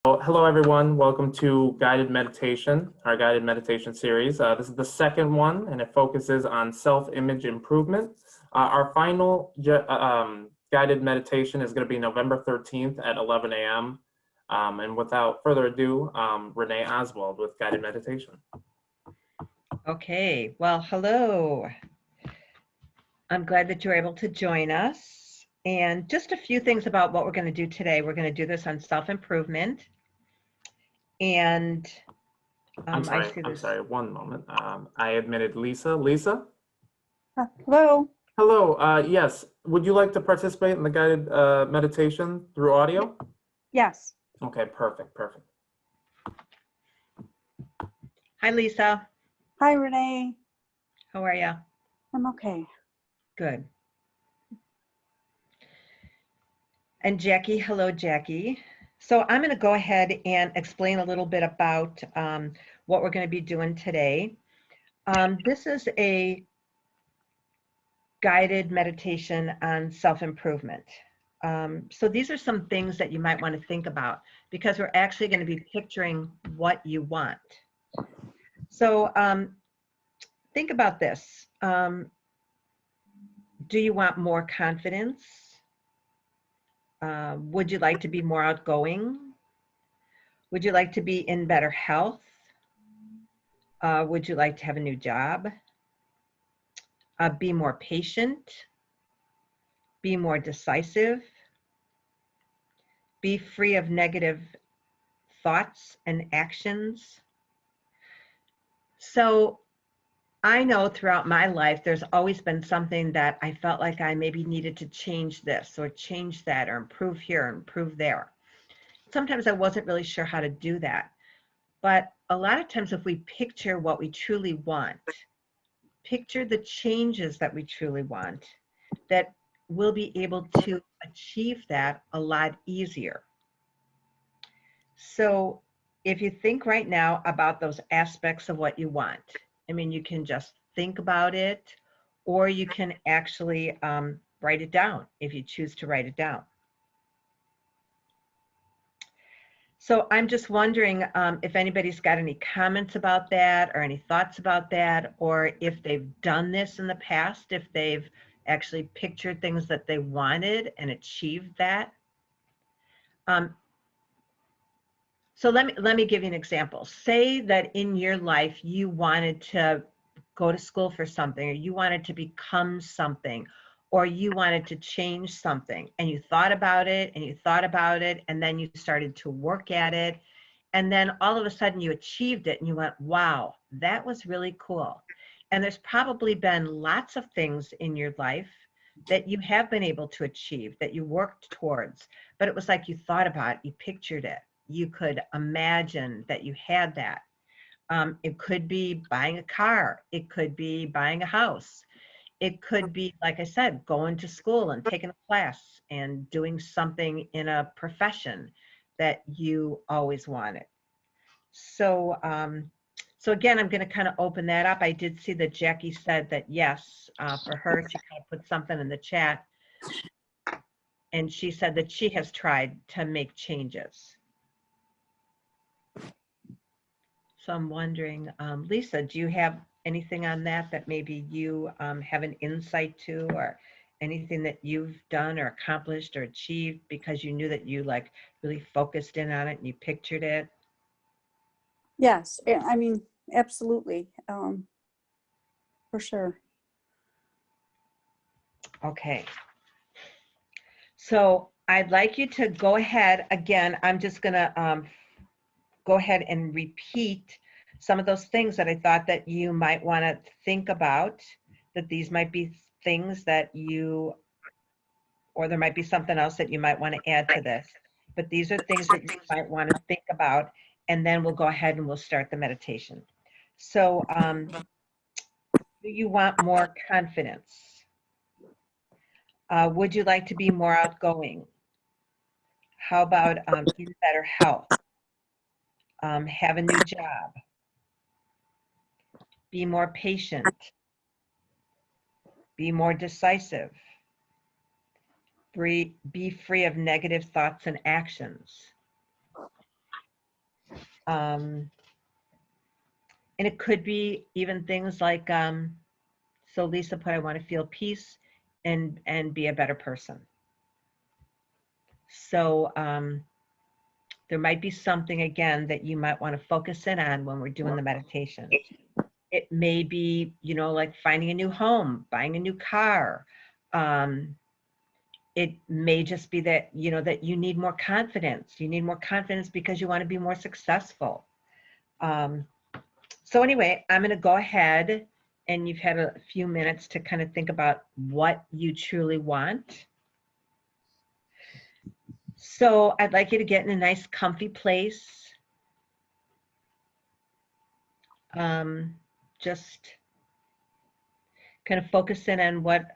Hello, everyone. Welcome to Guided Meditation, our guided meditation series. This is the second one, and it focuses on self-image improvement. Our final guided meditation is going to be November 13th at 11 a.m. And without further ado, Renee Oswald with Guided Meditation. Okay, well, hello. I'm glad that you're able to join us. And just a few things about what we're going to do today. We're going to do this on self-improvement. And I'm sorry, one moment. I admitted Lisa. Lisa? Hello. Hello, yes. Would you like to participate in the guided meditation through audio? Yes. Okay, perfect. hi, Lisa. Hi, Renee. How are you? I'm okay. Good. And Jackie, hello, Jackie. So I'm going to go ahead and explain a little bit about what we're going to be doing today. This is a guided meditation on self-improvement. So these are some things that you might want to think about because we're actually going to be picturing what you want. So think about this. Do you want more confidence? Would you like to be more outgoing? Would you like to be in better health? Would you like to have a new job? Be more patient? Be more decisive? Be free of negative thoughts and actions? So I know throughout my life, there's always been something that I felt like I maybe needed to change this or change that or improve here or improve there. Sometimes I wasn't really sure how to do that. But a lot of times if we picture what we truly want, picture the changes that we truly want, that we'll be able to achieve that a lot easier. So if you think right now about those aspects of what you want, I mean, you can just think about it, or you can actually write it down if you choose to write it down. So I'm just wondering if anybody's got any comments about that or any thoughts about that, or if they've done this in the past, if they've actually pictured things that they wanted and achieved that. So let me give you an example. Say that in your life you wanted to go to school for something, or you wanted to become something, or you wanted to change something, and you thought about it and you thought about it, and then you started to work at it, and then all of a sudden you achieved it and you went, wow, that was really cool. And there's probably been lots of things in your life that you have been able to achieve, that you worked towards, but it was like you thought about it, you pictured it. You could imagine that you had that. It could be buying a car. It could be buying a house. It could be, like I said, going to school and taking a class and doing something in a profession that you always wanted. So, so again, I'm going to kind of open that up. I did see that Jackie said that yes, for her, she kind of put something in the chat. And she said that she has tried to make changes. So I'm wondering, Lisa, do you have anything on that that maybe you have an insight to, or anything that you've done or accomplished or achieved because you knew that you like really focused in on it and you pictured it? Yes, I mean, absolutely, for sure. Okay. So I'd like you to go ahead again. I'm just going to go ahead and repeat some of those things that I thought that you might want to think about, that these might be things that you, or there might be something else that you might want to add to this. But these are things that you might want to think about, and then we'll go ahead and we'll start the meditation. So do you want more confidence? Would you like to be more outgoing? How about in better health? Have a new job? Be more patient? Be more decisive? Be free of negative thoughts and actions? And it could be even things like, so Lisa put, I want to feel peace and be a better person. So there might be something, again, that you might want to focus in on when we're doing the meditation. It may be, like finding a new home, buying a new car. It may just be that, that you need more confidence. You need more confidence because you want to be more successful. So anyway, I'm going to go ahead, and you've had a few minutes to kind of think about what you truly want. So I'd like you to get in a nice comfy place. Just kind of focus in on what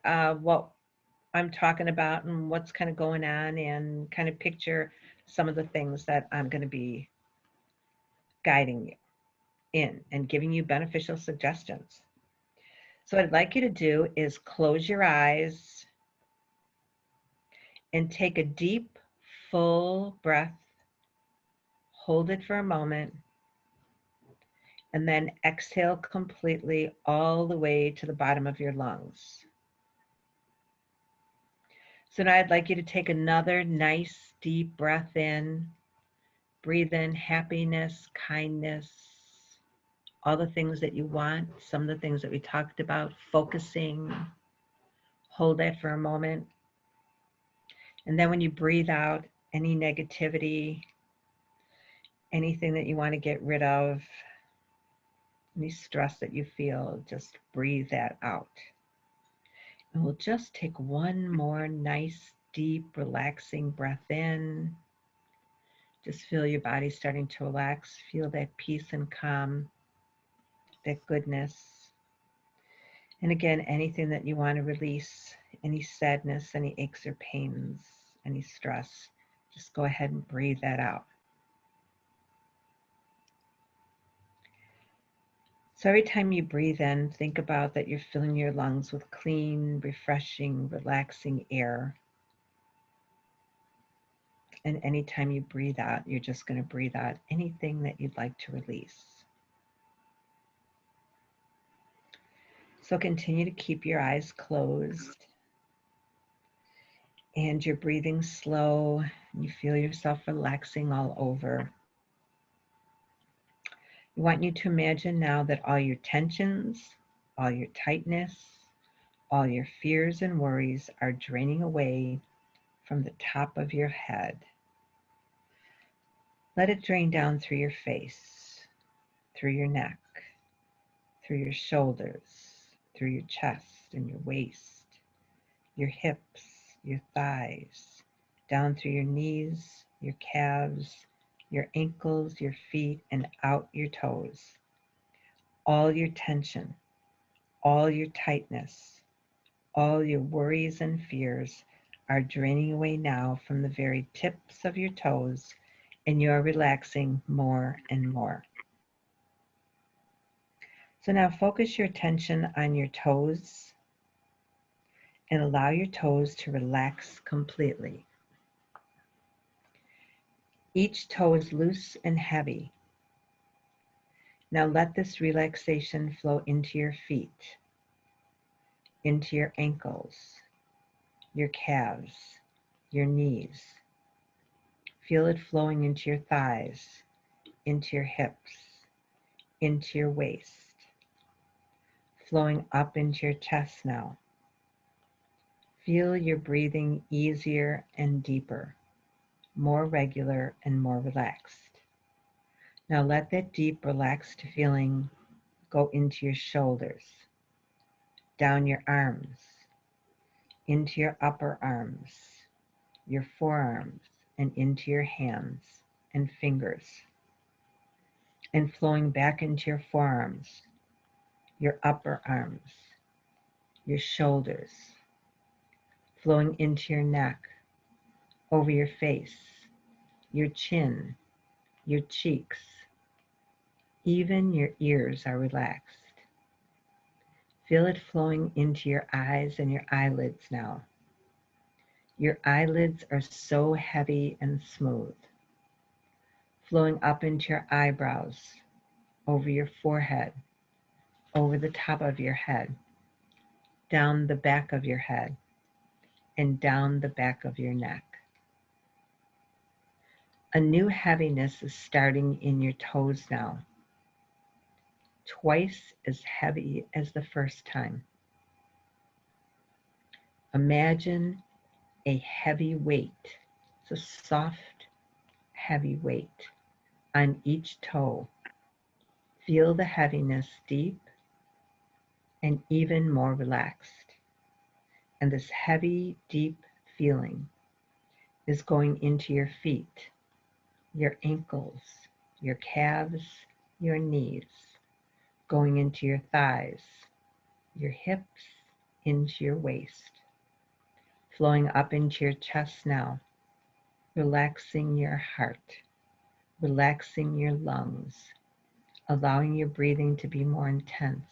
I'm talking about and what's kind of going on, and kind of picture some of the things that I'm going to be guiding you in and giving you beneficial suggestions. So what I'd like you to do is close your eyes and take a deep, full breath. Hold it for a moment, and then exhale completely all the way to the bottom of your lungs. So now I'd like you to take another nice deep breath in. Breathe in happiness, kindness, all the things that you want, some of the things that we talked about, focusing. Hold that for a moment. And then when you breathe out any negativity, anything that you want to get rid of, any stress that you feel, just breathe that out. And we'll just take one more nice, deep, relaxing breath in. Just feel your body starting to relax. Feel that peace and calm, that goodness. And again, anything that you want to release, any sadness, any aches or pains, any stress, just go ahead and breathe that out. So every time you breathe in, think about that you're filling your lungs with clean, refreshing, relaxing air. And anytime you breathe out, you're just going to breathe out anything that you'd like to release. So continue to keep your eyes closed. And you're breathing slow. You feel yourself relaxing all over. I want you to imagine now that all your tensions, all your tightness, all your fears and worries are draining away from the top of your head. Let it drain down through your face, through your neck, through your shoulders, through your chest and your waist, your hips, your thighs, down through your knees, your calves, your ankles, your feet, and out your toes. All your tension, all your tightness, all your worries and fears are draining away now from the very tips of your toes, and you are relaxing more and more. So now focus your attention on your toes and allow your toes to relax completely. Each toe is loose and heavy. Now let this relaxation flow into your feet, into your ankles, your calves, your knees. Feel it flowing into your thighs, into your hips, into your waist, flowing up into your chest now. Feel your breathing easier and deeper, more regular and more relaxed. Now let that deep, relaxed feeling go into your shoulders, down your arms, into your upper arms, your forearms, and into your hands and fingers, and flowing back into your forearms, your upper arms, your shoulders, flowing into your neck, over your face, your chin, your cheeks. Even your ears are relaxed. Feel it flowing into your eyes and your eyelids now. Your eyelids are so heavy and smooth. flowing up into your eyebrows, over your forehead, over the top of your head, down the back of your head, and down the back of your neck. A new heaviness is starting in your toes now, twice as heavy as the first time. Imagine a heavy weight, it's a soft, heavy weight on each toe. Feel the heaviness deep and even more relaxed. And this heavy, deep feeling is going into your feet, your ankles, your calves, your knees, going into your thighs, your hips, into your waist, flowing up into your chest now, relaxing your heart, relaxing your lungs, allowing your breathing to be more intense,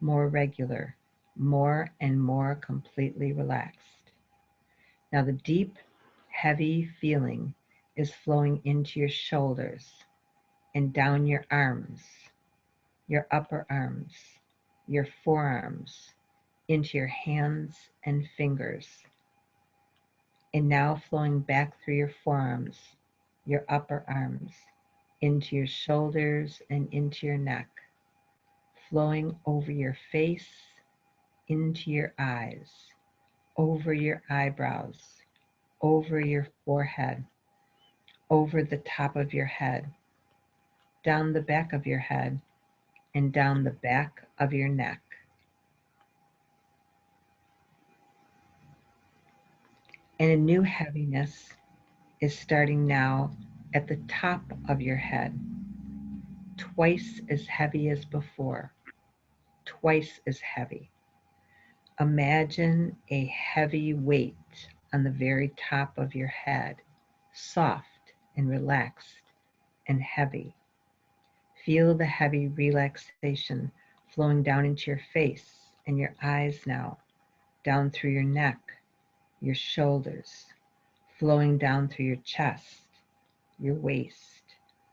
more regular, more and more completely relaxed. Now the deep, heavy feeling is flowing into your shoulders and down your arms, your upper arms, your forearms, into your hands and fingers. And now flowing back through your forearms, your upper arms, into your shoulders and into your neck, flowing over your face, into your eyes, over your eyebrows, over your forehead, over the top of your head, down the back of your head, and down the back of your neck. And a new heaviness is starting now at the top of your head, twice as heavy as before, twice as heavy. Imagine a heavy weight on the very top of your head, soft and relaxed and heavy. Feel the heavy relaxation flowing down into your face and your eyes now, down through your neck, your shoulders, flowing down through your chest, your waist,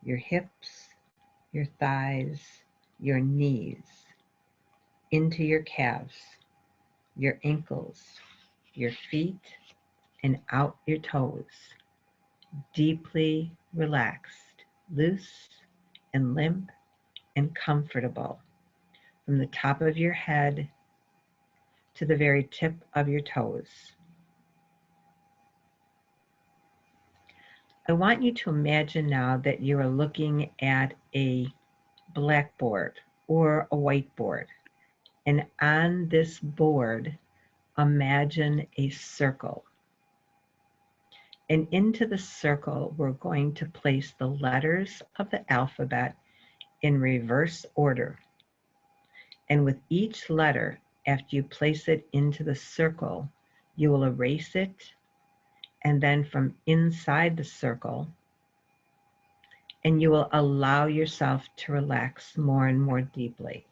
your hips, your thighs, your knees, into your calves, your ankles, your feet, and out your toes, deeply relaxed, loose and limp and comfortable from the top of your head to the very tip of your toes. I want you to imagine now that you are looking at a blackboard or a whiteboard. And on this board, imagine a circle. And into the circle, we're going to place the letters of the alphabet in reverse order. And with each letter, after you place it into the circle, you will erase it. And then from inside the circle, and you will allow yourself to relax more and more deeply.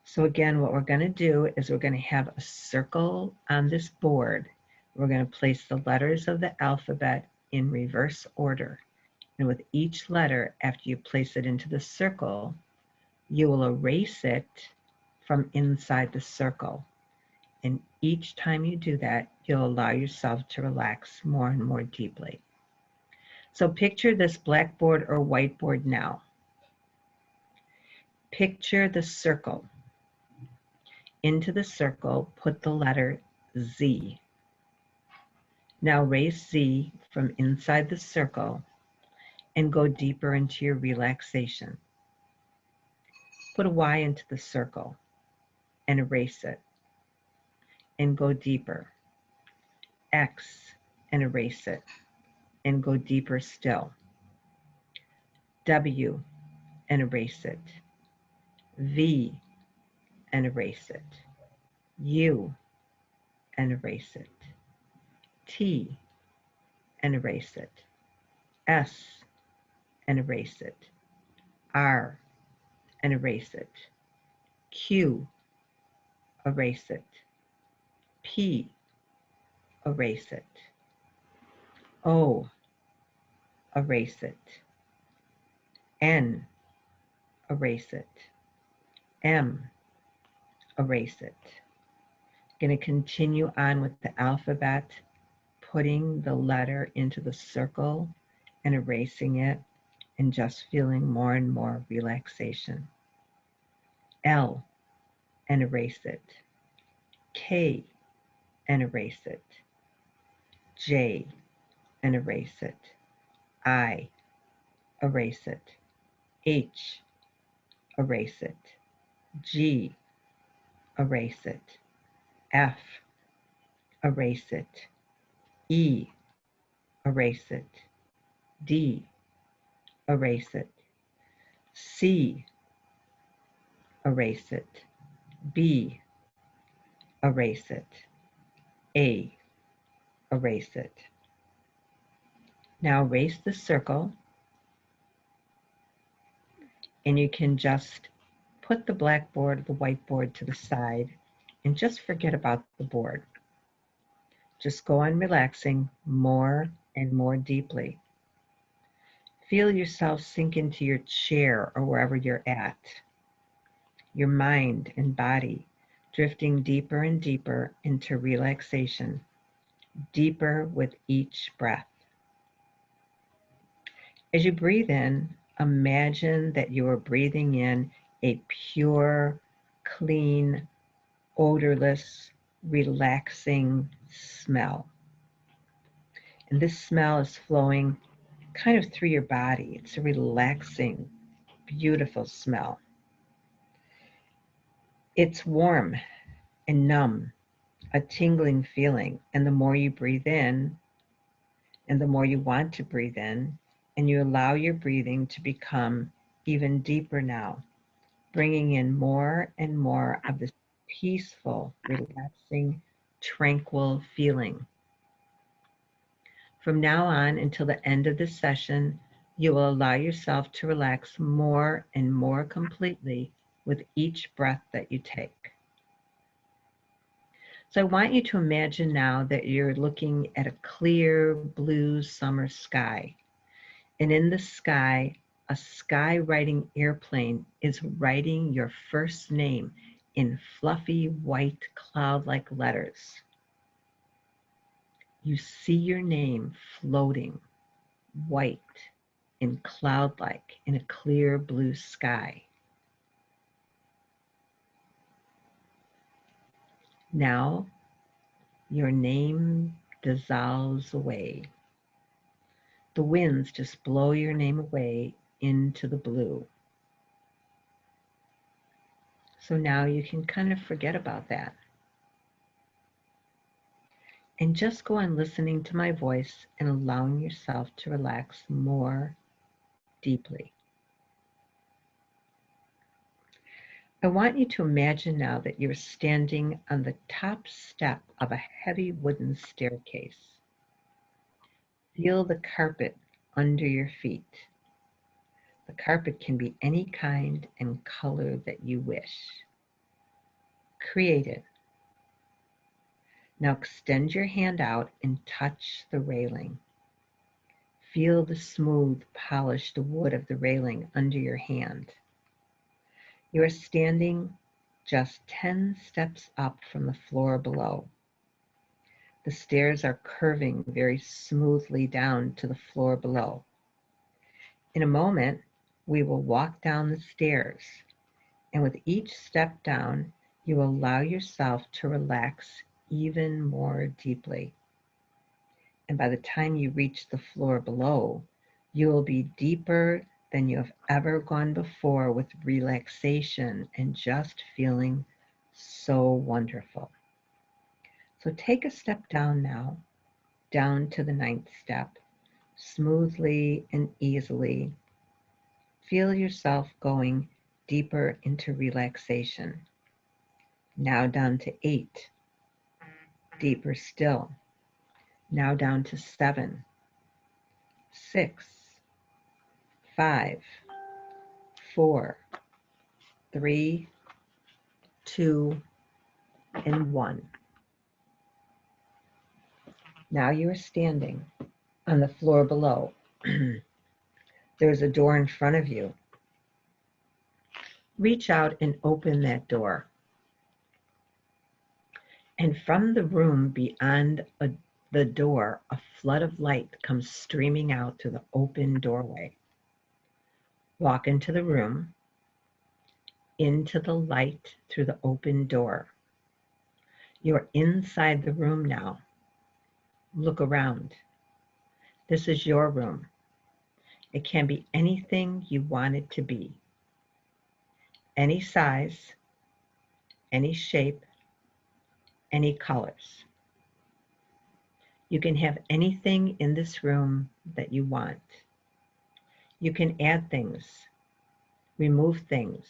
So again, what we're going to do is we're going to have a circle on this board. We're going to place the letters of the alphabet in reverse order. And with each letter, after you place it into the circle, you will erase it from inside the circle. And each time you do that, you'll allow yourself to relax more and more deeply. So picture this blackboard or whiteboard now. Picture the circle. Into the circle, put the letter Z. Now erase Z from inside the circle and go deeper into your relaxation. Put a Y into the circle and erase it and go deeper. X and erase it and go deeper still. W and erase it. V and erase it. U and erase it. T and erase it. S and erase it. R and erase it. Q, erase it. P, erase it. O, erase it. N, erase it. M, erase it. Going to continue on with the alphabet, putting the letter into the circle and erasing it, and just feeling more and more relaxation. L, and erase it. K, and erase it. J, and erase it. I, erase it. H, erase it. G, erase it. F, erase it. E, erase it. D, erase it. C, erase it. B, erase it. A, erase it. Now erase the circle, and you can just put the blackboard, the whiteboard to the side, and just forget about the board. Just go on relaxing more and more deeply. Feel yourself sink into your chair or wherever you're at. Your mind and body drifting deeper and deeper into relaxation, deeper with each breath. As you breathe in, imagine that you are breathing in a pure, clean, odorless, relaxing smell. And this smell is flowing kind of through your body. It's a relaxing, beautiful smell. It's warm and numb, a tingling feeling. And the more you breathe in, and the more you want to breathe in, and you allow your breathing to become even deeper now, bringing in more and more of this peaceful, relaxing, tranquil feeling. From now on until the end of this session, you will allow yourself to relax more and more completely with each breath that you take. So I want you to imagine now that you're looking at a clear blue summer sky. And in the sky, a skywriting airplane is writing your first name in fluffy white cloud-like letters. You see your name floating white and cloud-like in a clear blue sky. Now, your name dissolves away. The winds just blow your name away into the blue. So now you can kind of forget about that. And just go on listening to my voice and allowing yourself to relax more deeply. I want you to imagine now that you're standing on the top step of a heavy wooden staircase. Feel the carpet under your feet. The carpet can be any kind and color that you wish. Create it. Now extend your hand out and touch the railing. Feel the smooth, polished wood of the railing under your hand. You are standing just 10 steps up from the floor below. The stairs are curving very smoothly down to the floor below. In a moment, we will walk down the stairs, and with each step down, you will allow yourself to relax even more deeply. And by the time you reach the floor below, you will be deeper than you have ever gone before with relaxation and just feeling so wonderful. So take a step down now, down to the 9th step, smoothly and easily. Feel yourself going deeper into relaxation. Now down to 8, deeper still. Now down to 7, 6, 5, 4, 3, 2, and 1. Now you are standing on the floor below. There's a door in front of you. Reach out and open that door. And from the room beyond the door, a flood of light comes streaming out through the open doorway. Walk into the room, into the light through the open door. You're inside the room now. Look around. This is your room. It can be anything you want it to be. Any size, any shape, any colors. You can have anything in this room that you want. You can add things, remove things,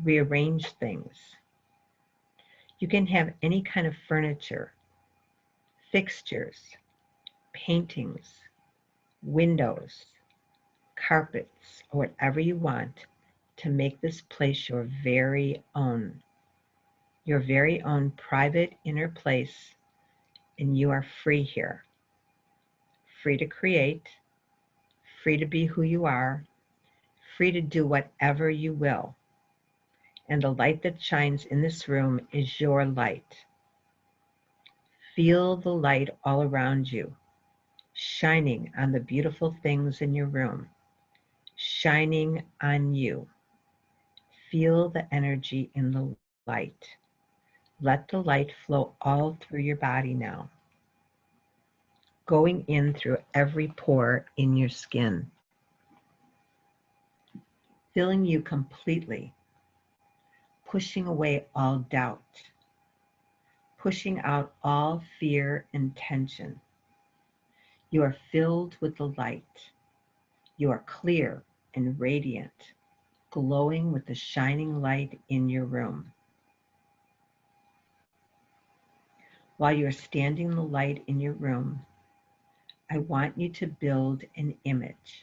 rearrange things. You can have any kind of furniture, fixtures, paintings, windows, carpets, or whatever you want to make this place your very own private inner place, and you are free here. Free to create, free to be who you are, free to do whatever you will. And the light that shines in this room is your light. Feel the light all around you, shining on the beautiful things in your room, shining on you. Feel the energy in the light. Let the light flow all through your body now, going in through every pore in your skin, filling you completely, pushing away all doubt, pushing out all fear and tension. You are filled with the light. You are clear and radiant, glowing with the shining light in your room. While you are standing in the light in your room, I want you to build an image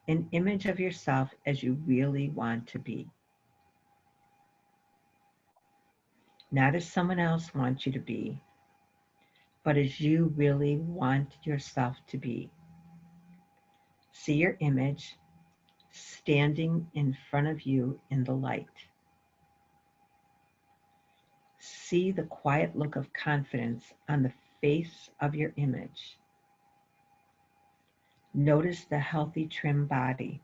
of yourself as you really want to be. Not as someone else wants you to be, but as you really want yourself to be. See your image standing in front of you in the light. See the quiet look of confidence on the face of your image. Notice the healthy, trim body.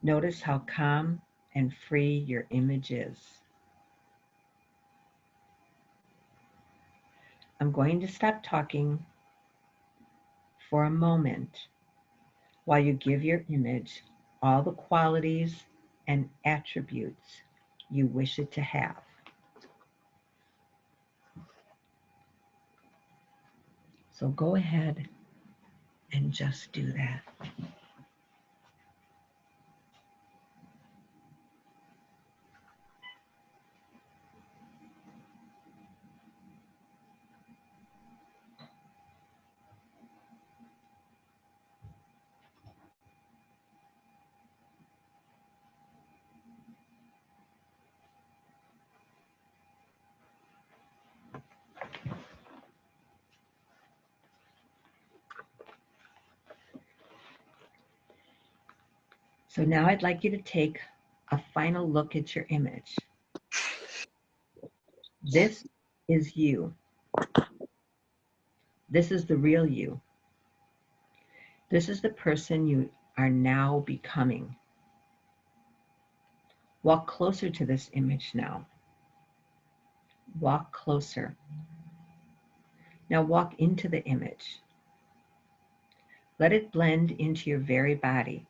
Notice how calm and free your image is. I'm going to stop talking for a moment while you give your image all the qualities and attributes you wish it to have. So go ahead and just do that. So now I'd like you to take a final look at your image. This is you. This is the real you. This is the person you are now becoming. Walk closer to this image now. Walk closer. Now walk into the image. Let it blend into your very body,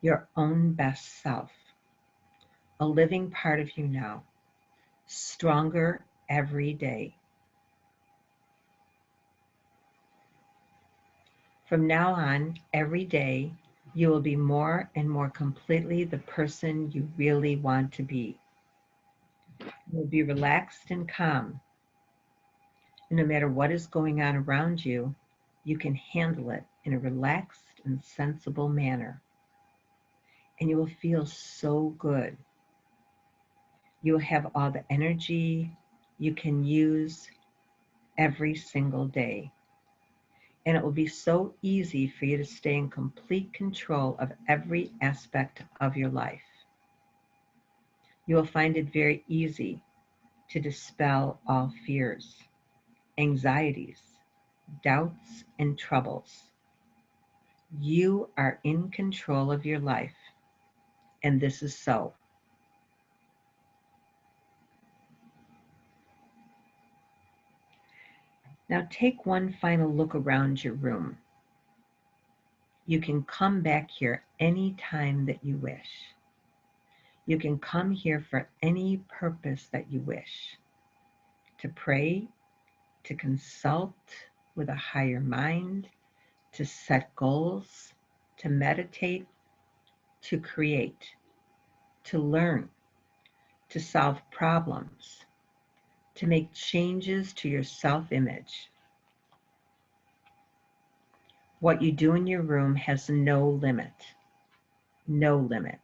your own best self, a living part of you now, stronger every day. From now on, every day, you will be more and more completely the person you really want to be. You will be relaxed and calm. And no matter what is going on around you, you can handle it in a relaxed and sensible manner. And you will feel so good. You will have all the energy you can use every single day. And it will be so easy for you to stay in complete control of every aspect of your life. You will find it very easy to dispel all fears, anxieties, doubts, and troubles. You are in control of your life, and this is so. Now take one final look around your room. You can come back here any time that you wish. You can come here for any purpose that you wish. To pray, to consult with a higher mind, to set goals, to meditate, to create, to learn, to solve problems, to make changes to your self-image. What you do in your room has no limit. No limit.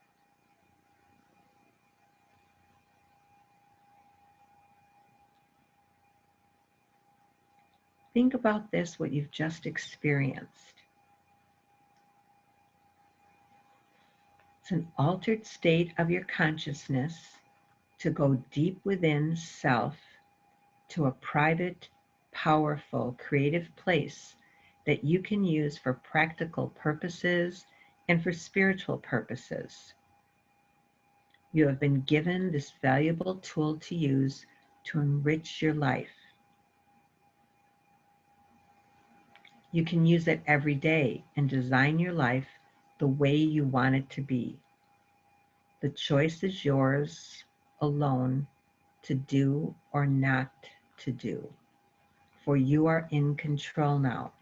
Think about this, what you've just experienced. It's an altered state of your consciousness to go deep within self to a private, powerful, creative place that you can use for practical purposes and for spiritual purposes. You have been given this valuable tool to use to enrich your life. You can use it every day and design your life the way you want it to be. The choice is yours alone to do or not to do, for you are in control now.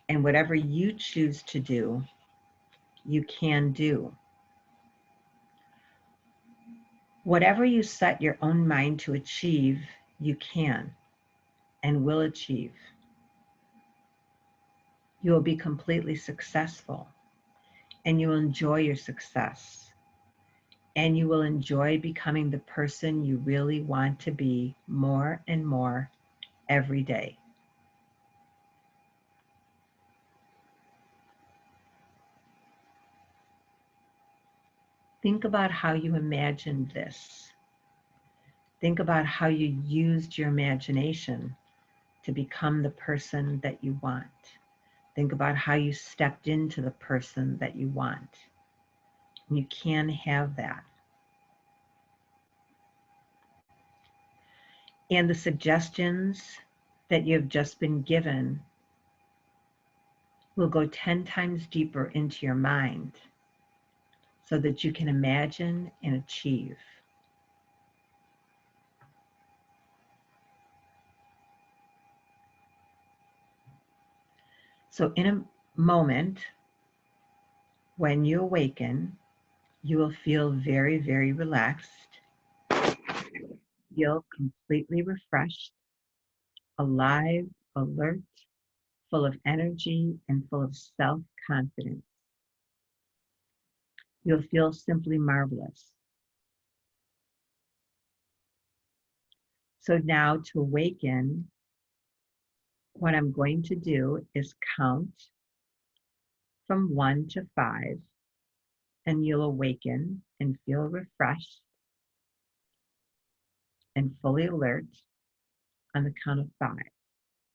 And whatever you choose to do, you can do. Whatever you set your own mind to achieve, you can and will achieve. You will be completely successful, and you will enjoy your success, and you will enjoy becoming the person you really want to be more and more every day. Think about how you imagined this. Think about how you used your imagination to become the person that you want. Think about how you stepped into the person that you want. And you can have that. And the suggestions that you have just been given will go 10 times deeper into your mind so that you can imagine and achieve. So in a moment, when you awaken, you will feel very, very relaxed. Feel completely refreshed, alive, alert, full of energy, and full of self-confidence. You'll feel simply marvelous. So now to awaken, what I'm going to do is count from 1 to 5, and you'll awaken and feel refreshed and fully alert on the count of 5.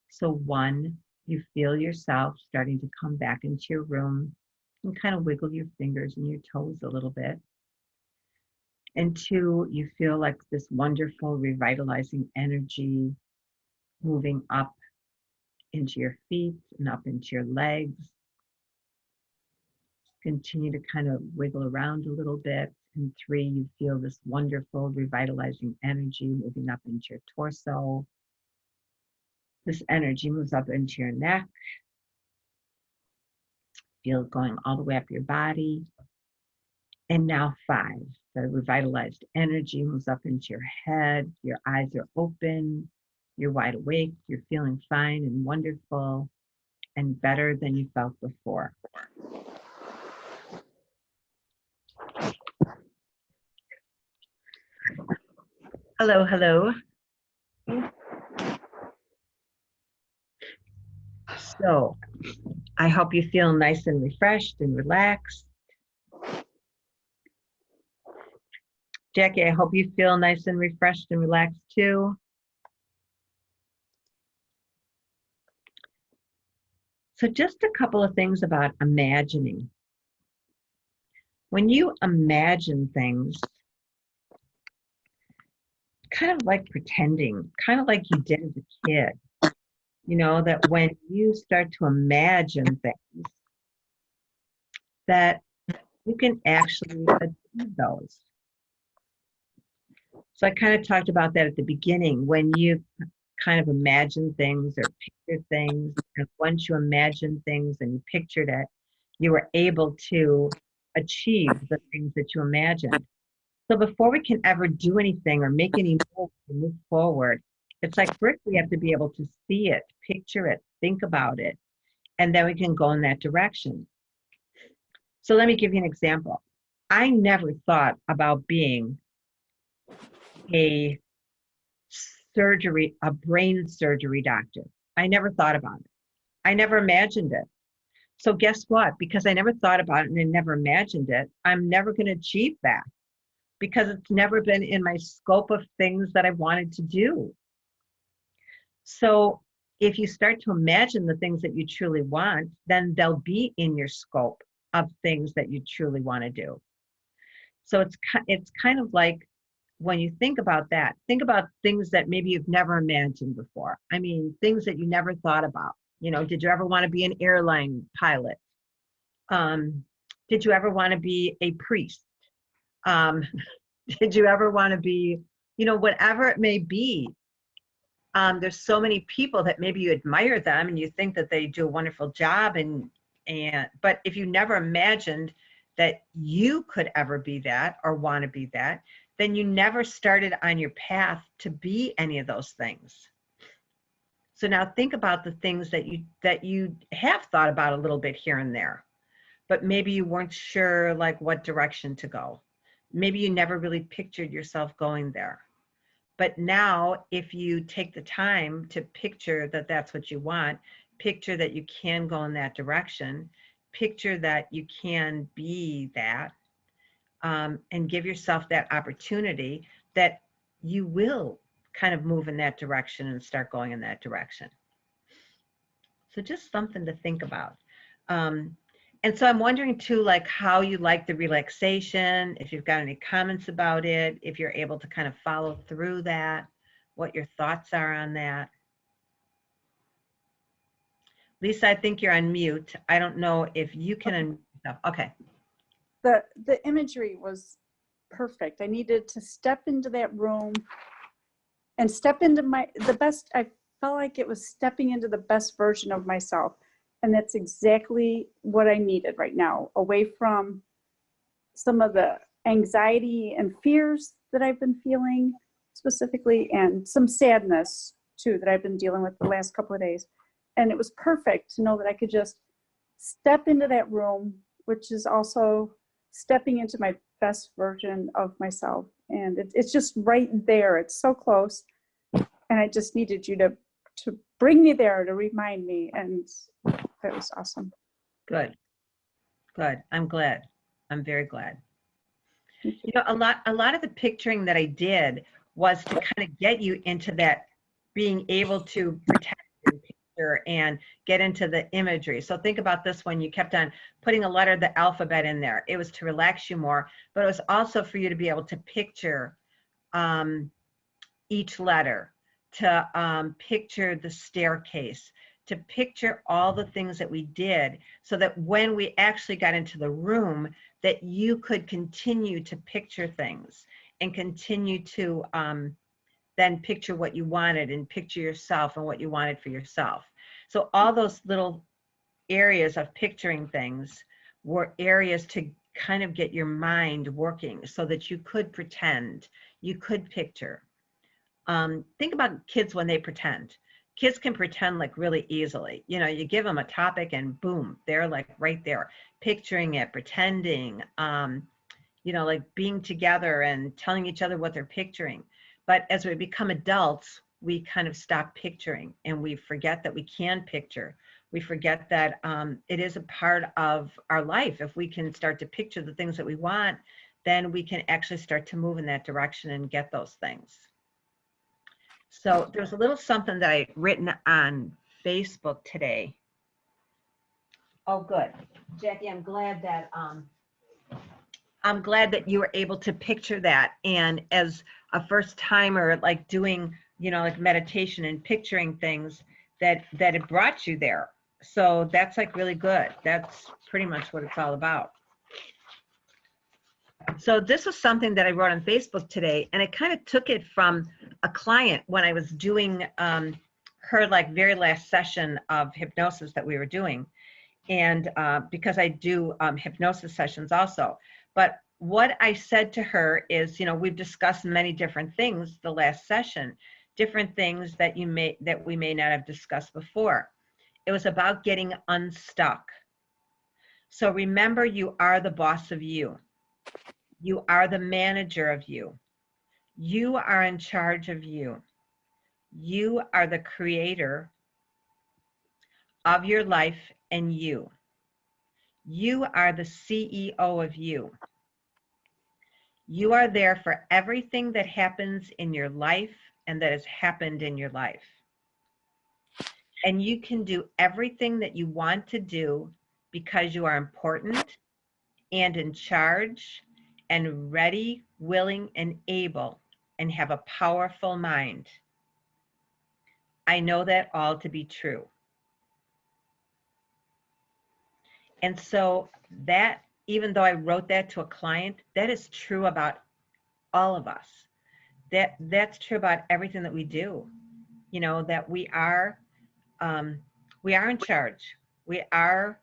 So 1, you feel yourself starting to come back into your room and kind of wiggle your fingers and your toes a little bit. And 2, you feel like this wonderful revitalizing energy moving up into your feet and up into your legs. Continue to kind of wiggle around a little bit. And 3, you feel this wonderful revitalizing energy moving up into your torso. This energy moves up into your neck. Feel it going all the way up your body. And now 5, the revitalized energy moves up into your head. Your eyes are open. You're wide awake. You're feeling fine and wonderful and better than you felt before. Hello, hello. So I hope you feel nice and refreshed and relaxed. Jackie, I hope you feel nice and refreshed and relaxed too. So just a couple of things about imagining. When you imagine things, kind of like pretending, kind of like you did as a kid, you know, that when you start to imagine things, that you can actually achieve those. So I kind of talked about that at the beginning, when you kind of imagine things or picture things, and once you imagine things and you pictured it, you were able to achieve the things that you imagined. So before we can ever do anything or make any move or move forward, it's like first we have to be able to see it, picture it, think about it, and then we can go in that direction. So let me give you an example. I never thought about being a brain surgery doctor. I never thought about it. I never imagined it. So guess what? Because I never thought about it and I never imagined it, I'm never going to achieve that because it's never been in my scope of things that I wanted to do. So if you start to imagine the things that you truly want, then they'll be in your scope of things that you truly want to do. So it's kind of like when you think about that, think about things that maybe you've never imagined before. I mean, things that you never thought about. You know, did you ever want to be an airline pilot? Did you ever want to be a priest? Did you ever want to be, you know, whatever it may be? There's so many people that maybe you admire them and you think that they do a wonderful job, but if you never imagined that you could ever be that or want to be that, then you never started on your path to be any of those things. So now think about the things that you have thought about a little bit here and there, but maybe you weren't sure like what direction to go. Maybe you never really pictured yourself going there. But now if you take the time to picture that that's what you want, picture that you can go in that direction, picture that you can be that, and give yourself that opportunity that you will kind of move in that direction and start going in that direction. So just something to think about. And so I'm wondering too, like how you like the relaxation, if you've got any comments about it, if you're able to kind of follow through that, what your thoughts are on that. Lisa, I think you're on mute. I don't know if you can unmute yourself. Okay. The imagery was perfect. I needed to step into that room and step into the best. I felt like it was stepping into the best version of myself. And that's exactly what I needed right now, away from some of the anxiety and fears that I've been feeling specifically, and some sadness too that I've been dealing with the last couple of days. And it was perfect to know that I could just step into that room, which is also stepping into my best version of myself. And it's just right there. It's so close. And I just needed you to bring me there, to remind me. And that was awesome. Good. Good. I'm glad. I'm very glad. You know, a lot of the picturing that I did was to kind of get you into that being able to pretend and picture and get into the imagery. So think about this when you kept on putting a letter of the alphabet in there. It was to relax you more, but it was also for you to be able to picture each letter, to picture the staircase, to picture all the things that we did, so that when we actually got into the room, that you could continue to picture things and continue to then picture what you wanted and picture yourself and what you wanted for yourself. So all those little areas of picturing things were areas to kind of get your mind working so that you could pretend, you could picture. Think about kids when they pretend. Kids can pretend like really easily. You know, you give them a topic and boom, they're like right there, picturing it, pretending, you know, like being together and telling each other what they're picturing. But as we become adults, we kind of stop picturing and we forget that we can picture. We forget that it is a part of our life. If we can start to picture the things that we want, then we can actually start to move in that direction and get those things. So there's a little something that I written on Facebook today. Oh, good. Jackie, I'm glad that you were able to picture that. And as a first timer, like doing, like meditation and picturing things, that it brought you there. So that's like really good. That's pretty much what it's all about. So this was something that I wrote on Facebook today, and I kind of took it from a client when I was doing her like very last session of hypnosis that we were doing. And because I do hypnosis sessions also. But what I said to her is, we've discussed many different things the last session, different things that we may not have discussed before. It was about getting unstuck. So remember, you are the boss of you. You are the manager of you. You are in charge of you. You are the creator of your life and you. You are the CEO of you. You are there for everything that happens in your life and that has happened in your life. And you can do everything that you want to do because you are important and in charge and ready, willing, and able, and have a powerful mind. I know that all to be true. And so that, even though I wrote that to a client, that is true about all of us. That's true about everything that we do. That we are in charge. We are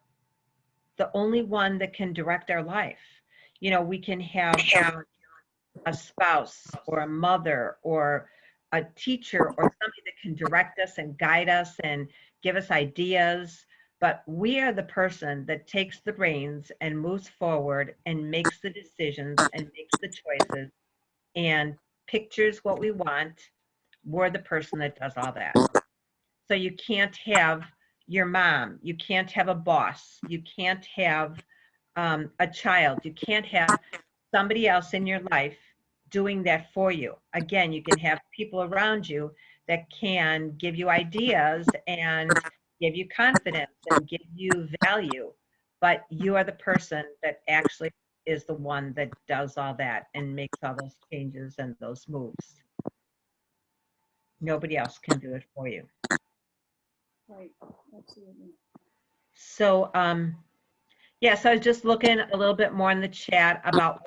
the only one that can direct our life. We can have a spouse or a mother or a teacher or somebody that can direct us and guide us and give us ideas. But we are the person that takes the reins and moves forward and makes the decisions and makes the choices and pictures what we want. We're the person that does all that. So you can't have your mom, you can't have a boss, you can't have a child, you can't have somebody else in your life doing that for you. Again, you can have people around you that can give you ideas and give you confidence and give you value, but you are the person that actually is the one that does all that and makes all those changes and those moves. Nobody else can do it for you. Right, absolutely. So, yeah, so I was just looking a little bit more in the chat about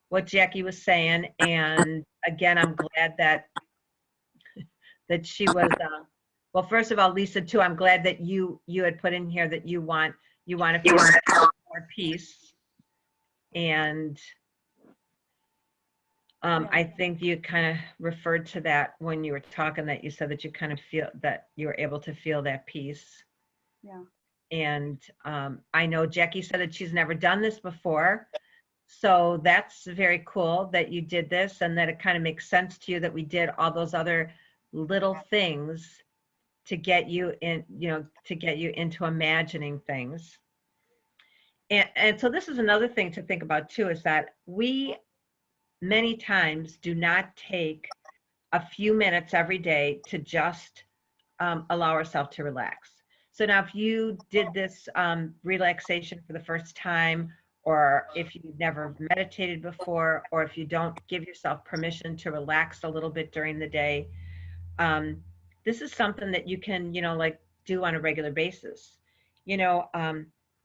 what Jackie was saying. And again, I'm glad that she was, well, first of all, Lisa, too, I'm glad that you had put in here that you want to feel more peace. And I think you kind of referred to that when you were talking, that you said that you kind of feel that you were able to feel that peace. Yeah. And I know Jackie said that she's never done this before. So that's very cool that you did this and that it kind of makes sense to you that we did all those other little things to get you in, to get you into imagining things. And so this is another thing to think about too, is that we many times do not take a few minutes every day to just allow ourselves to relax. So now if you did this relaxation for the first time, or if you've never meditated before, or if you don't give yourself permission to relax a little bit during the day, this is something that you can, like do on a regular basis.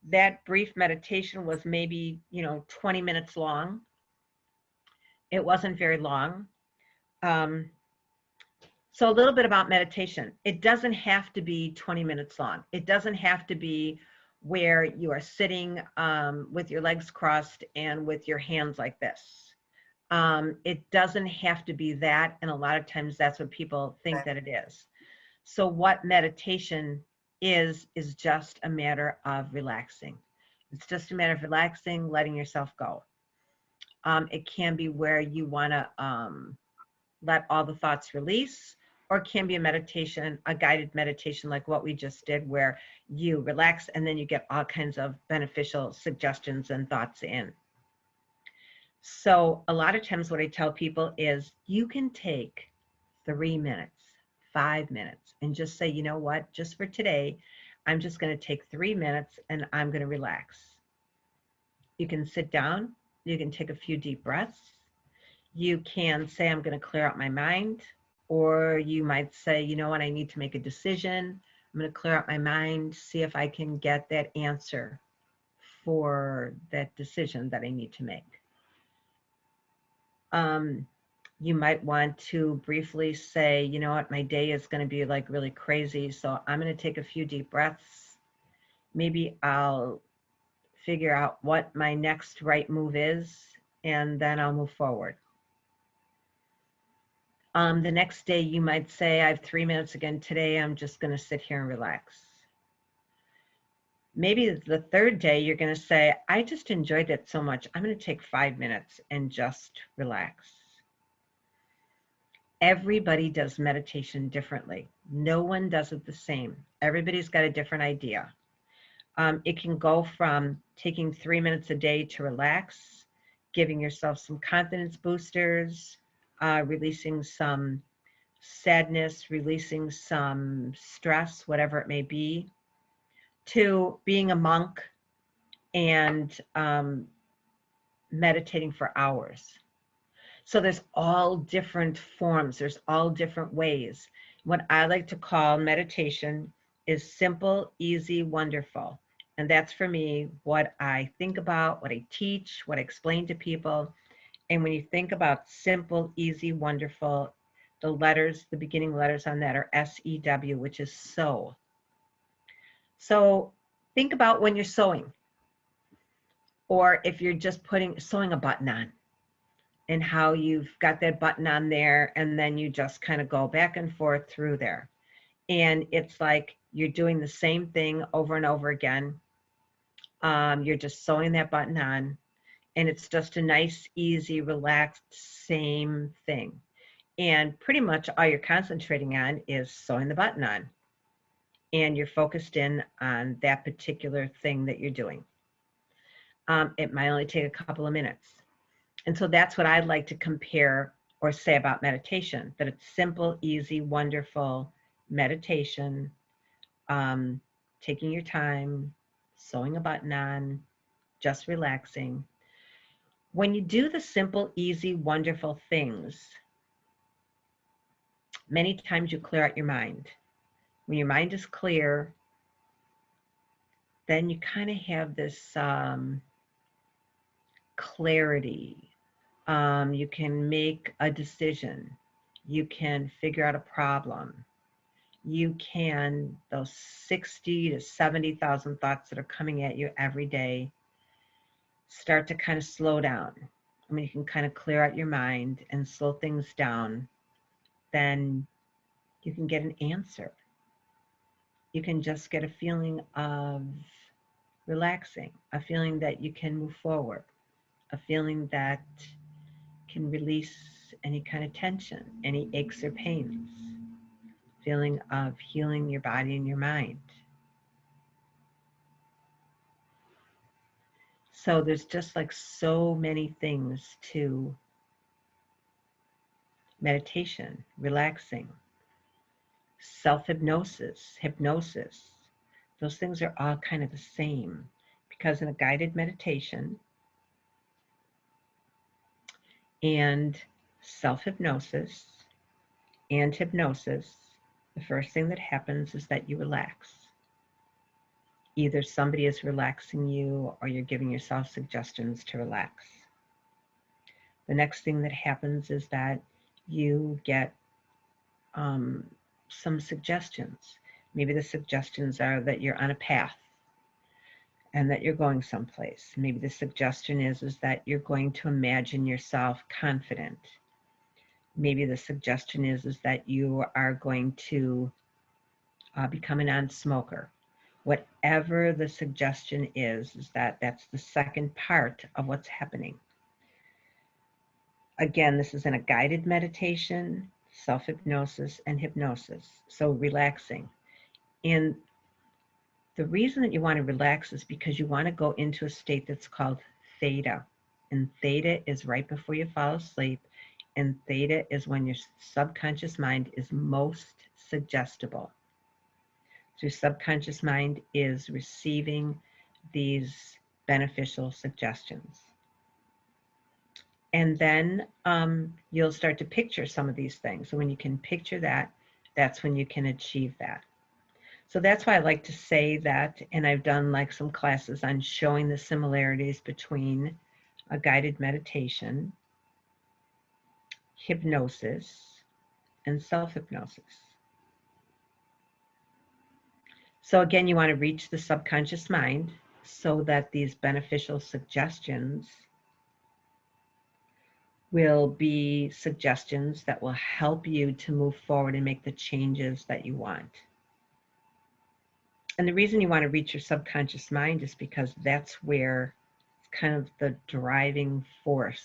That brief meditation was maybe, 20 minutes long. It wasn't very long. So a little bit about meditation. It doesn't have to be 20 minutes long. It doesn't have to be where you are sitting with your legs crossed and with your hands like this. It doesn't have to be that. And a lot of times that's what people think that it is. So what meditation is just a matter of relaxing. It's just a matter of relaxing, letting yourself go. It can be where you want to let all the thoughts release, or it can be a meditation, a guided meditation like what we just did, where you relax and then you get all kinds of beneficial suggestions and thoughts in. So a lot of times what I tell people is you can take 3 minutes, 5 minutes, and just say, you know what, just for today, I'm just going to take 3 minutes and I'm going to relax. You can sit down, you can take a few deep breaths. You can say, I'm going to clear out my mind, or you might say, you know what, I need to make a decision. I'm going to clear out my mind, see if I can get that answer for that decision that I need to make. You might want to briefly say, you know what, my day is going to be like really crazy, so I'm going to take a few deep breaths. Maybe I'll figure out what my next right move is, and then I'll move forward. The next day, you might say, I have 3 minutes again today. I'm just going to sit here and relax. Maybe the third day, you're going to say, I just enjoyed it so much. I'm going to take 5 minutes and just relax. Everybody does meditation differently. No one does it the same. Everybody's got a different idea. It can go from taking 3 minutes a day to relax, giving yourself some confidence boosters, releasing some sadness, releasing some stress, whatever it may be, to being a monk and meditating for hours. So there's all different forms, there's all different ways. What I like to call meditation is simple, easy, wonderful. And that's for me what I think about, what I teach, what I explain to people. And when you think about simple, easy, wonderful, the letters, the beginning letters on that are S-E-W, which is sew. So think about when you're sewing, or if you're just sewing a button on, and how you've got that button on there, and then you just kind of go back and forth through there. And it's like you're doing the same thing over and over again. You're just sewing that button on, and it's just a nice, easy, relaxed, same thing. And pretty much all you're concentrating on is sewing the button on. And you're focused in on that particular thing that you're doing. It might only take a couple of minutes. And so that's what I'd like to compare or say about meditation, that it's simple, easy, wonderful meditation, taking your time, sewing a button on, just relaxing. When you do the simple, easy, wonderful things, many times you clear out your mind. When your mind is clear, then you kind of have this clarity. You can make a decision. You can figure out a problem. You can, those 60 to 70,000 thoughts that are coming at you every day, start to kind of slow down. I mean, you can kind of clear out your mind and slow things down. Then you can get an answer. You can just get a feeling of relaxing, a feeling that you can move forward, a feeling that can release any kind of tension, any aches or pains, feeling of healing your body and your mind. So there's just like so many things to meditation, relaxing, self-hypnosis, hypnosis. Those things are all kind of the same, because in a guided meditation and self-hypnosis and hypnosis, the first thing that happens is that you relax. Either somebody is relaxing you or you're giving yourself suggestions to relax. The next thing that happens is that you get some suggestions. Maybe the suggestions are that you're on a path and that you're going someplace. Maybe the suggestion is that you're going to imagine yourself confident. Maybe the suggestion is that you are going to become a non-smoker. Whatever the suggestion is that that's the second part of what's happening. Again, this is in a guided meditation, self-hypnosis, and hypnosis. So relaxing. And the reason that you want to relax is because you want to go into a state that's called theta. And theta is right before you fall asleep. And theta is when your subconscious mind is most suggestible. So your subconscious mind is receiving these beneficial suggestions. And then you'll start to picture some of these things. So when you can picture that, that's when you can achieve that. So that's why I like to say that, and I've done like some classes on showing the similarities between a guided meditation, hypnosis, and self-hypnosis. So again, you want to reach the subconscious mind so that these beneficial suggestions will be suggestions that will help you to move forward and make the changes that you want. And the reason you want to reach your subconscious mind is because that's where it's kind of the driving force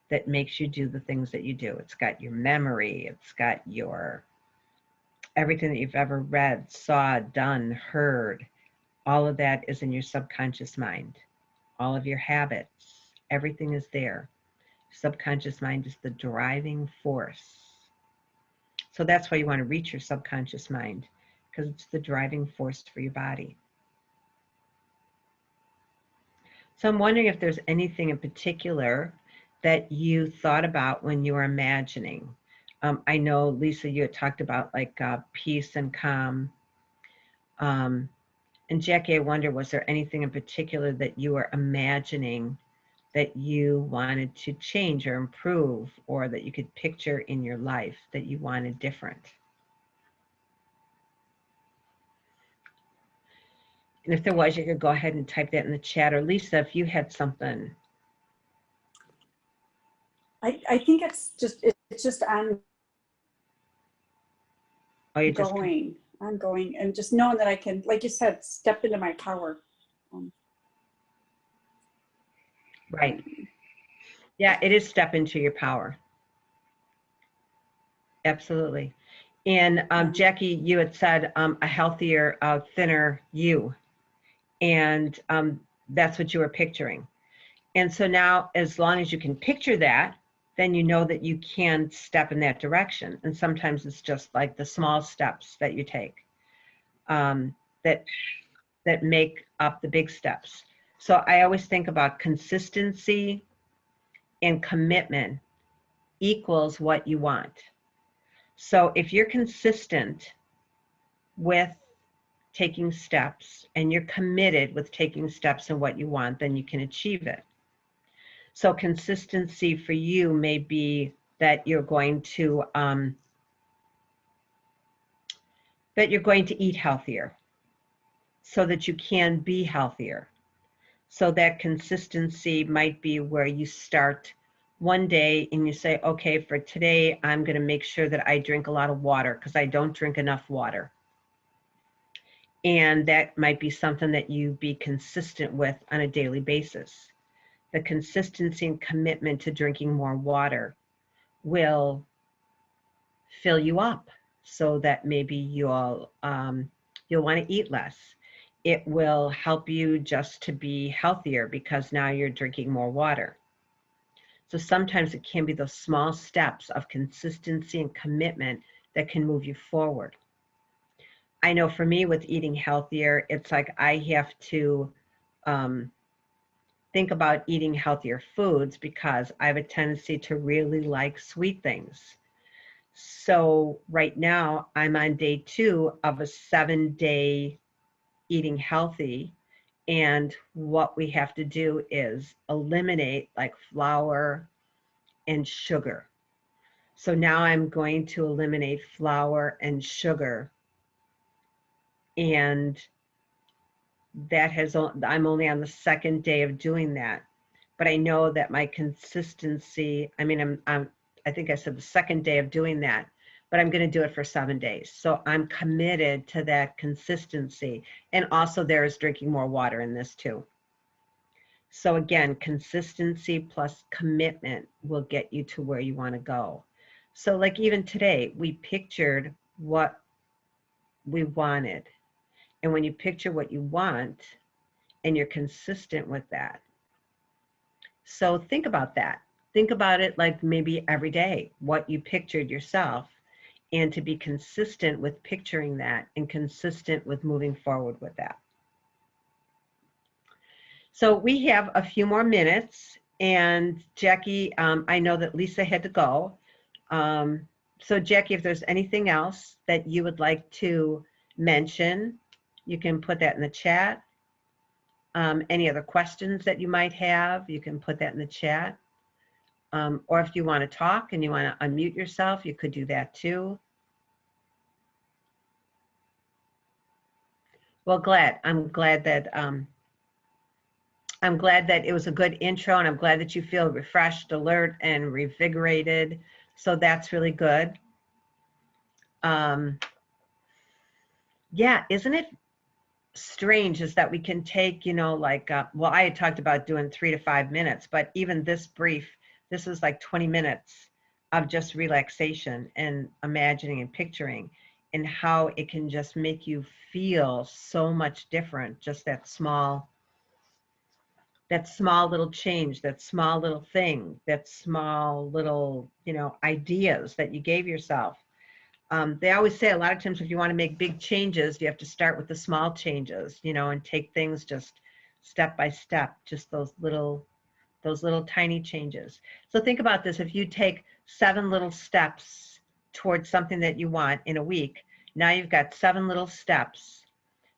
that makes you do the things that you do. It's got your memory, it's got your everything that you've ever read, saw, done, heard. All of that is in your subconscious mind. All of your habits, everything is there. Subconscious mind is the driving force. So that's why you want to reach your subconscious mind, because it's the driving force for your body. So I'm wondering if there's anything in particular that you thought about when you were imagining. I know, Lisa, you had talked about like peace and calm. And Jackie, I wonder, was there anything in particular that you were imagining that you wanted to change or improve, or that you could picture in your life that you wanted different? And if there was, you could go ahead and type that in the chat. Or Lisa, if you had something. I think it's just ongoing, Oh, you just ongoing, and just knowing that I can, like you said, step into my power. Right. Yeah, it is step into your power. Absolutely. And Jackie, you had said a healthier, thinner you. And that's what you were picturing. And so now, as long as you can picture that, then you know that you can step in that direction. And sometimes it's just like the small steps that you take that make up the big steps. So I always think about consistency and commitment equals what you want. So if you're consistent with taking steps and you're committed with taking steps in what you want, then you can achieve it. So consistency for you may be that you're going to eat healthier so that you can be healthier. So that consistency might be where you start one day and you say, okay, for today, I'm going to make sure that I drink a lot of water because I don't drink enough water. And that might be something that you be consistent with on a daily basis. The consistency and commitment to drinking more water will fill you up so that maybe you'll want to eat less. It will help you just to be healthier because now you're drinking more water. So sometimes it can be those small steps of consistency and commitment that can move you forward. I know for me with eating healthier, it's like I have to think about eating healthier foods because I have a tendency to really like sweet things. So right now I'm on day 2 of a 7-day eating healthy. And what we have to do is eliminate like flour and sugar. So now I'm going to eliminate flour and sugar. And I'm only on the 2nd day of doing that. But I know that my consistency, I think I said the 2nd day of doing that, but I'm going to do it for 7 days. So I'm committed to that consistency. And also there is drinking more water in this too. So again, consistency plus commitment will get you to where you want to go. So like even today, we pictured what we wanted. And when you picture what you want and you're consistent with that. So think about that. Think about it like maybe every day, what you pictured yourself, and to be consistent with picturing that and consistent with moving forward with that. So we have a few more minutes, and Jackie, I know that Lisa had to go. So Jackie, if there's anything else that you would like to mention, you can put that in the chat. Any other questions that you might have, you can put that in the chat. Or if you want to talk and you want to unmute yourself, you could do that too. Well, I'm glad that it was a good intro, and I'm glad that you feel refreshed, alert, and revigorated. So that's really good. Yeah, isn't it strange is that we can take, like, well, I had talked about doing 3 to 5 minutes, but even this is like 20 minutes of just relaxation and imagining and picturing, and how it can just make you feel so much different. Just that small little change, that small little thing, that small little, ideas that you gave yourself. They always say a lot of times if you want to make big changes, you have to start with the small changes, and take things just step by step, just those little tiny changes. So think about this. If you take 7 little steps towards something that you want in a week, now you've got 7 little steps.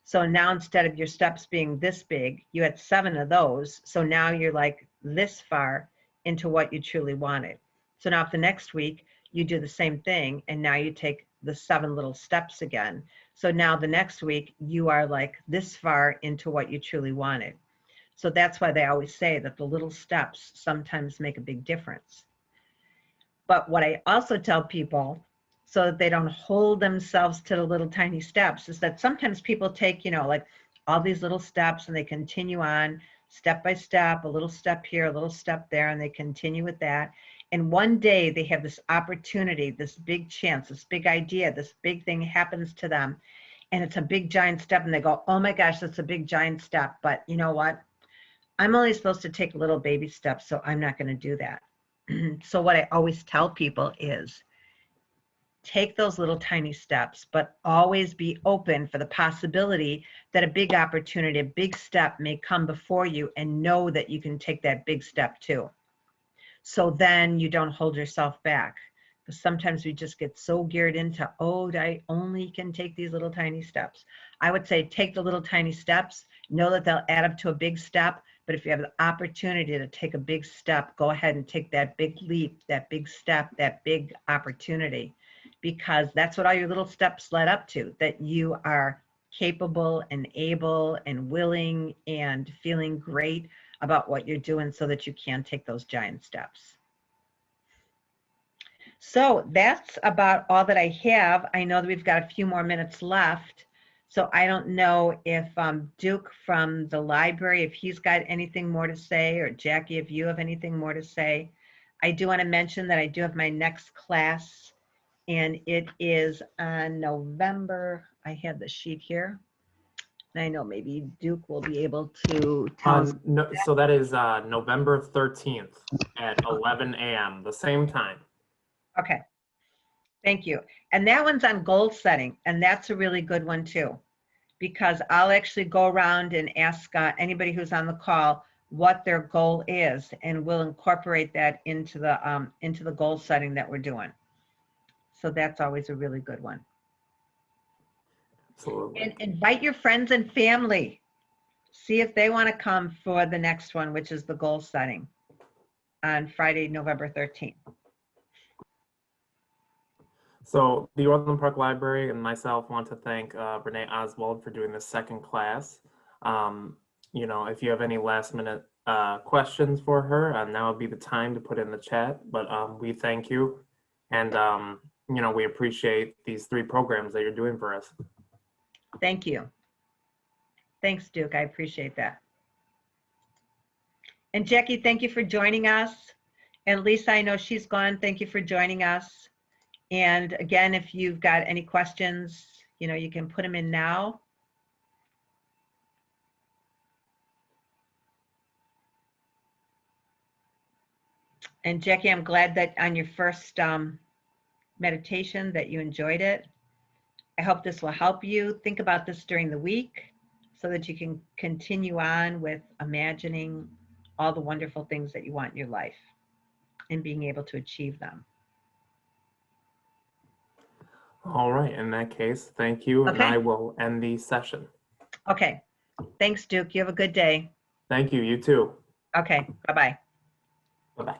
So now instead of your steps being this big, you had 7 of those. So now you're like this far into what you truly wanted. So now if the next week you do the same thing, and now you take the 7 little steps again. So now the next week you are like this far into what you truly wanted. So that's why they always say that the little steps sometimes make a big difference. But what I also tell people, so that they don't hold themselves to the little tiny steps, is that sometimes people take, like all these little steps, and they continue on step by step, a little step here, a little step there, and they continue with that. And one day they have this opportunity, this big chance, this big idea, this big thing happens to them, and it's a big giant step, and they go, oh my gosh, that's a big giant step. But you know what? I'm only supposed to take little baby steps, so I'm not going to do that. So what I always tell people is take those little tiny steps, but always be open for the possibility that a big opportunity, a big step may come before you, and know that you can take that big step too. So then you don't hold yourself back. Because sometimes we just get so geared into, oh, I only can take these little tiny steps. I would say take the little tiny steps, know that they'll add up to a big step. But if you have the opportunity to take a big step, go ahead and take that big leap, that big step, that big opportunity, because that's what all your little steps led up to, that you are capable and able and willing and feeling great about what you're doing, so that you can take those giant steps. So that's about all that I have. I know that we've got a few more minutes left. So I don't know if Duke from the library, if he's got anything more to say, or Jackie, if you have anything more to say. I do want to mention that I do have my next class, and it is on November. I have the sheet here. And I know maybe Duke will be able to tell us. No, so that is November 13th at 11 a.m., the same time. Okay, thank you. And that one's on goal setting, and that's a really good one too, because I'll actually go around and ask anybody who's on the call what their goal is, and we'll incorporate that into the goal setting that we're doing. So that's always a really good one. Absolutely. And invite your friends and family. See if they want to come for the next one, which is the goal setting on Friday, November 13th. So the Orland Park Library and myself want to thank Renee Oswald for doing this second class. If you have any last minute questions for her, now would be the time to put in the chat, but we thank you. And, we appreciate these 3 programs that you're doing for us. Thank you. Thanks, Duke. I appreciate that. And Jackie, thank you for joining us. And Lisa, I know she's gone. Thank you for joining us. And again, if you've got any questions, you can put them in now. And Jackie, I'm glad that on your first meditation that you enjoyed it. I hope this will help you. Think about this during the week so that you can continue on with imagining all the wonderful things that you want in your life and being able to achieve them. All right, in that case, thank you, and Okay. I will end the session. Okay. Thanks, Duke. You have a good day. Thank you, you too. Okay. Bye-bye. Bye-bye.